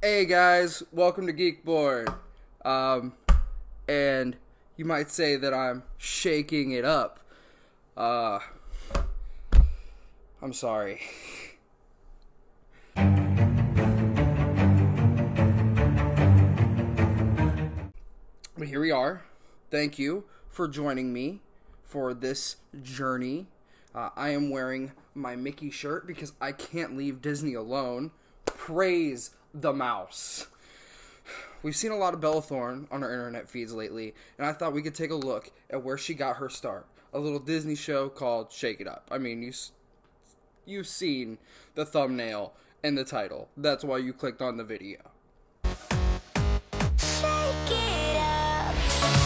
Hey guys, welcome to Geek Board. And you might say that I'm shaking it up. I'm sorry. But here we are. Thank you for joining me for this journey. I am wearing my Mickey shirt because I can't leave Disney alone. Praise the mouse. We've seen a lot of Bella Thorne on our internet feeds lately, and I thought we could take a look at where she got her start. A little Disney show called Shake It Up. I mean, you've seen the thumbnail and the title. That's why you clicked on the video.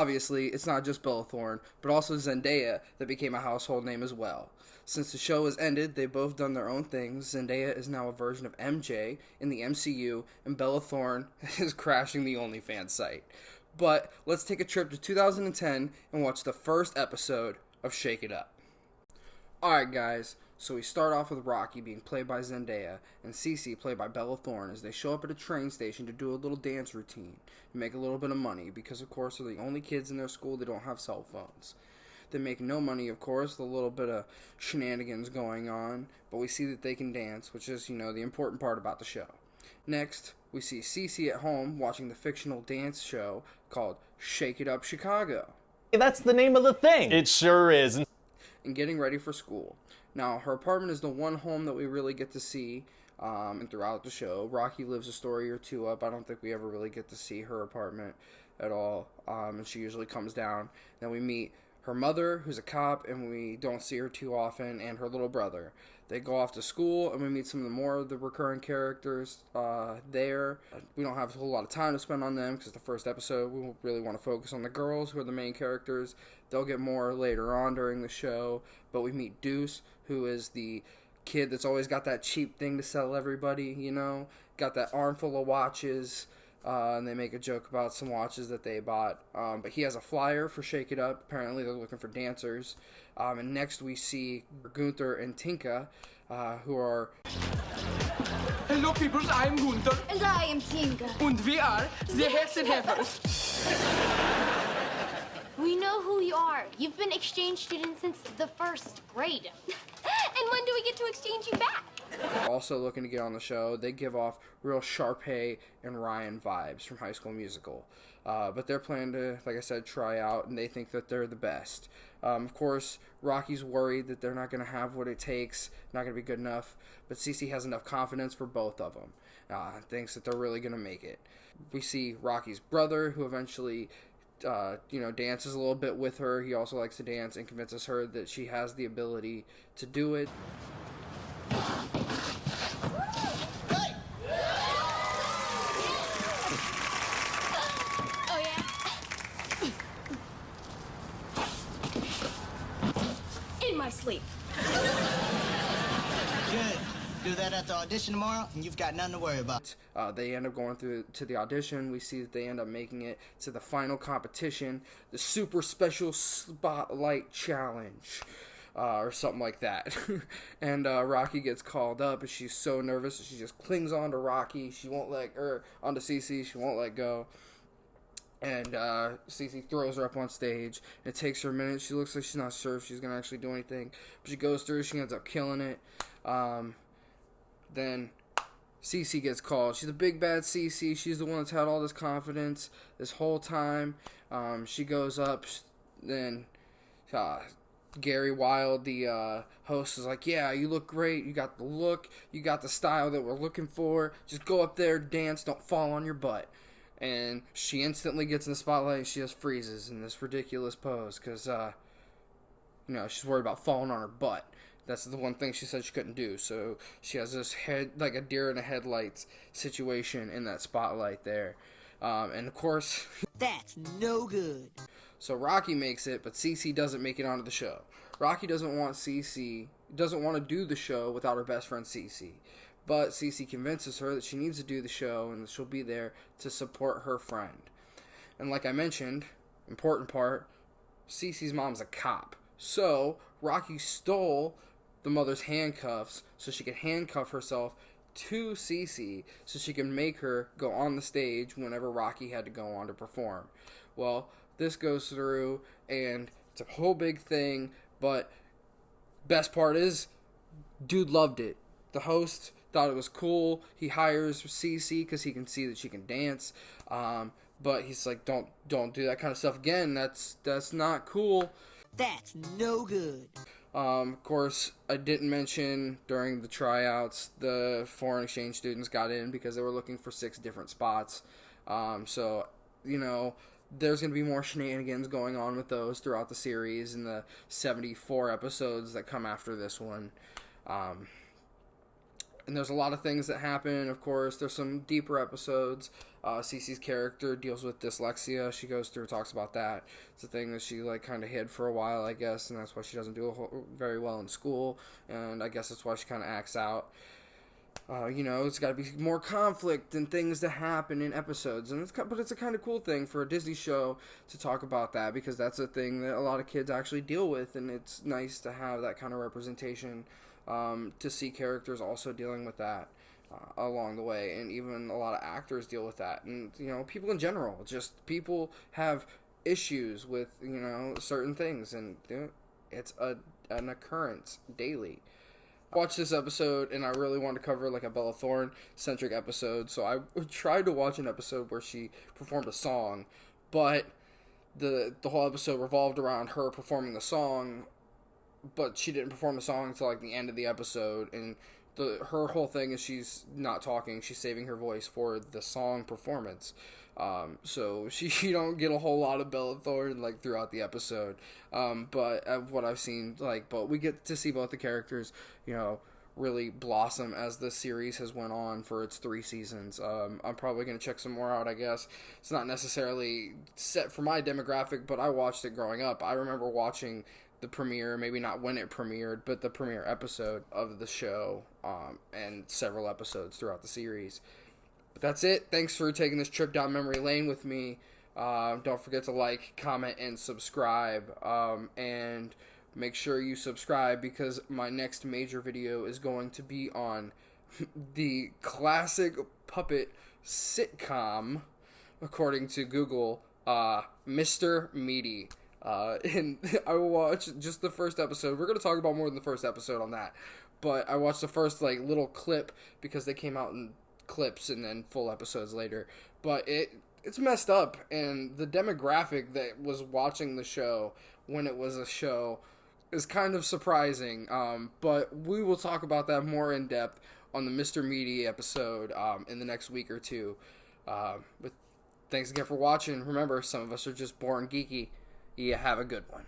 Obviously, it's not just Bella Thorne, but also Zendaya that became a household name as well. Since the show has ended, they've both done their own things. Zendaya is now a version of MJ in the MCU, and Bella Thorne is crashing the OnlyFans site. But let's take a trip to 2010 and watch the first episode of Shake It Up. Alright guys, so we start off with Rocky being played by Zendaya and Cece played by Bella Thorne as they show up at a train station to do a little dance routine and make a little bit of money because of course they're the only kids in their school that don't have cell phones. They make no money, of course, a little bit of shenanigans going on, but we see that they can dance, which is, the important part about the show. Next, we see Cece at home watching the fictional dance show called Shake It Up Chicago. That's the name of the thing. It sure is. And getting ready for school. Now, her apartment is the one home that we really get to see and throughout the show. Rocky lives a story or two up. I don't think we ever really get to see her apartment at all, and she usually comes down. Then we meet her mother, who's a cop, and we don't see her too often, and her little brother. They go off to school, and we meet some of the recurring characters there. We don't have a whole lot of time to spend on them, because the first episode, we really want to focus on the girls, who are the main characters. They'll get more later on during the show, but we meet Deuce, who is the kid that's always got that cheap thing to sell everybody, got that armful of watches. And they make a joke about some watches that they bought. But he has a flyer for Shake It Up. Apparently they're looking for dancers. And next we see Gunther and Tinka, who are... Hello people, I'm Gunther. And I am Tinka. Und we are the Hessenheffers. We know who you are. You've been exchange students since the first grade. And when do we get to exchange you back? Also looking to get on the show. They give off real Sharpay and Ryan vibes from High School Musical. But they're planning to, like I said, try out, and they think that they're the best. Of course, Rocky's worried that they're not going to have what it takes, not going to be good enough, but Cece has enough confidence for both of them. Thinks that they're really going to make it. We see Rocky's brother, who eventually... dances a little bit with her. He also likes to dance and convinces her that she has the ability to do it. Oh, yeah? In my sleep. Good. Do that at the audition tomorrow, and you've got nothing to worry about. They end up going through to the audition. We see that they end up making it to the final competition, the Super Special Spotlight Challenge, or something like that. And Rocky gets called up, and she's so nervous that she just clings on to Rocky. She won't onto Cece. She won't let go. And Cece throws her up on stage. It takes her a minute. She looks like she's not sure if she's going to actually do anything. But she goes through. She ends up killing it. Then Cece gets called. She's a big bad Cece. She's the one that's had all this confidence this whole time. She goes up. Then Gary Wilde, the host, is like, yeah, you look great. You got the look. You got the style that we're looking for. Just go up there, dance. Don't fall on your butt. And she instantly gets in the spotlight and she just freezes in this ridiculous pose because, she's worried about falling on her butt. That's the one thing she said she couldn't do. So she has this head, like a deer in the headlights situation in that spotlight there. And of course... That's no good. So Rocky makes it, but Cece doesn't make it onto the show. Rocky doesn't want to do the show without her best friend Cece. But Cece convinces her that she needs to do the show and that she'll be there to support her friend. And like I mentioned, important part, Cece's mom's a cop. So Rocky stole the mother's handcuffs so she could handcuff herself to Cece so she can make her go on the stage whenever Rocky had to go on to perform. Well, this goes through, and it's a whole big thing, but best part is, dude loved it. The host thought it was cool. He hires Cece because he can see that she can dance, but he's like, don't do that kind of stuff again. That's not cool. That's no good. Of course, I didn't mention during the tryouts, the foreign exchange students got in because they were looking for 6 different spots. So, you know, there's going to be more shenanigans going on with those throughout the series in the 74 episodes that come after this one. And there's a lot of things that happen, of course. There's some deeper episodes. Cece's character deals with dyslexia. She goes through and talks about that. It's a thing that she, like, kind of hid for a while, I guess, and that's why she doesn't do very well in school. And I guess that's why she kind of acts out. You know, it's got to be more conflict and things that happen in episodes. But it's a kind of cool thing for a Disney show to talk about that, because that's a thing that a lot of kids actually deal with, and it's nice to have that kind of representation, to see characters also dealing with that along the way. And even a lot of actors deal with that. And, you know, people in general, just people have issues with, you know, certain things. And you know, it's an occurrence daily. I watched this episode, and I really wanted to cover like a Bella Thorne centric episode, so I tried to watch an episode where she performed a song, but the whole episode revolved around her performing the song, but she didn't perform the song until like the end of the episode, and her whole thing is she's not talking, she's saving her voice for the song performance. So she don't get a whole lot of Bella Thorne like throughout the episode. But what I've seen, like, but we get to see both the characters, you know, really blossom as the series has went on for its 3 seasons. I'm probably going to check some more out, I guess. It's not necessarily set for my demographic, but I watched it growing up. I remember watching the premiere, maybe not when it premiered, but the premiere episode of the show, and several episodes throughout the series. But that's it. Thanks for taking this trip down memory lane with me. Don't forget to like, comment, and subscribe. And make sure you subscribe, because my next major video is going to be on the classic puppet sitcom, according to Google, Mr. Meaty. And I will watch just the first episode. We're going to talk about more than the first episode on that. But I watched the first like little clip because they came out in clips and then full episodes later. But it's messed up, and the demographic that was watching the show when it was a show is kind of surprising. But we will talk about that more in depth on the Mr. Meaty episode in the next week or two. But thanks again for watching. Remember, some of us are just born geeky. You have a good one.